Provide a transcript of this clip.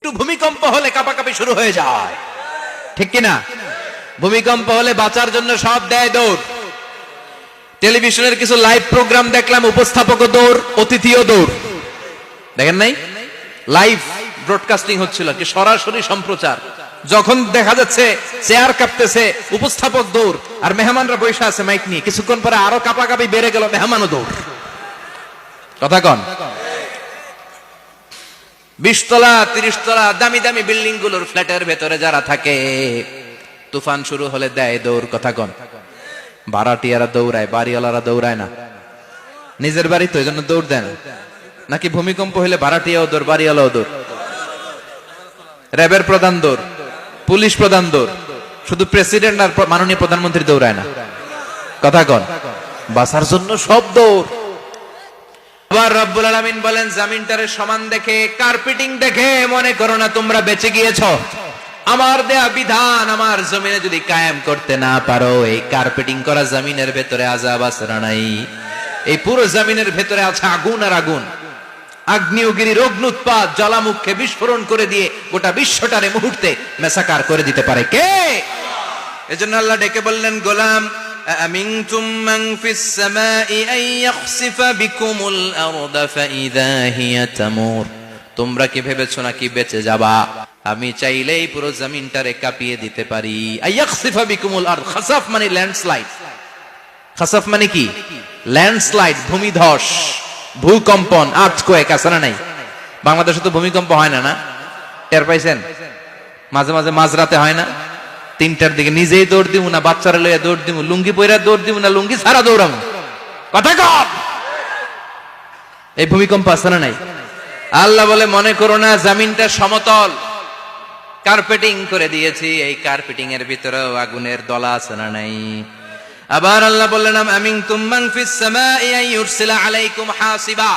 একটু ভূমিকম্প হলে কাঁপাকাঁপি শুরু হয়ে যায়, ঠিক কিনা? ভূমিকম্প হলে বাঁচার জন্য সব দেয় দৌড়। টেলিভিশনের কিছু লাইভ প্রোগ্রাম দেখলাম, উপস্থাপকও দৌড়, অতিথিও দৌড়। দেখেন নাই? লাইভ ব্রডকাস্টিং হচ্ছিল, কি সরাসরি সম্প্রচার। যখন দেখা যাচ্ছে চেয়ার কাঁপতেছে, উপস্থাপক দৌড়, আর মেহমানরা বসে আছে মাইক নিয়ে। কিছুক্ষণ পরে আরো কাঁপাকাঁপি বেড়ে গেল, মেহমানও দৌড়। কথা কন? 20 তলা 30 তলা দামি দামি বিল্ডিং গুলোর ফ্ল্যাটের ভেতরে যারা থাকে, তুফান শুরু হলে দেয় দৌড়। কথা কন? ভাড়াটিয়ারা দৌড়ায়, বাড়িওয়ালারা দৌড়ায় না। নিজের বাড়ি তো, এই জন্য দৌড় দেয় না। নাকি ভূমিকম্প হলে ভাড়াটিয়াও দৌড়, বাড়িওয়ালাও দৌড়? র্যাবের প্রধান দৌড়, পুলিশ প্রধান দৌড়, শুধু প্রেসিডেন্ট আর মাননীয় প্রধানমন্ত্রী দৌড়ায় না। কথা কন? বাঁচার জন্য সব দৌড়। আবার রব্বুল আলামিন বলেন, জমিনটারে সমান দেখে, কার্পেটিং দেখে মনে করো না তোমরা বেঁচে গিয়েছো। আমার দেয়া বিধান আমার জমিনে যদি কায়েম করতে না পারো, এই কার্পেটিং করা জমিনের ভেতরে আযাব আছে না নাই? এই পুরো জমিনের ভেতরে আছে আগুন আর আগুন। আগ্নেয়গিরির অগ্নুৎপাত জ্বালামুখে বিস্ফোরণ করে দিয়ে গোটা বিশ্বটারে মুহূর্তে মেসাকার করে দিতে পারে কে? এজন্য আল্লাহ ডেকে বললেন, গোলাম আমিনতুম মান ফিস সামাই আন ইয়াখসিফা বিকুমুল আরদা ফাইযা হিয়া তামুর। তোমরা কি ভেবেছো নাকি বেঁচে যাবা? আমি চাইলেই পুরো জমিনটারে কাঁপিয়ে দিতে পারি। আইয়াখসিফা বিকুমুল আরদ, খাসাফ মানে ল্যান্ডস্লাইড। খাসাফ মানে কি? ল্যান্ডস্লাইড, ভূমিধস, ভূকম্পন, আর্থকোয়েক আছে না নাই? বাংলাদেশে তো ভূমিকম্প হয় না, না? টের পাইছেন? মাঝে মাঝে মাঝরাতে হয় না? 3টার দিকে নিজেই দৌড় দিব না বাচ্চারা লইয়া দৌড় দিব, লুঙ্গি পইরা দৌড় দিব না লুঙ্গি ছাড়া দৌড়াবো? কথা কর? এই ভূমিকম্প আছে না নাই? আল্লাহ বলে, মনে করো না জমিনটা সমতল, কার্পেটিং করে দিয়েছি। এই কার্পেটিং এর ভিতরেও আগুনের দলা আছে না নাই? আবার আল্লাহ বললেন, আমিনতুম মান ফিস সামাই আন ইউরসিলা আলাইকুম হাসিবা।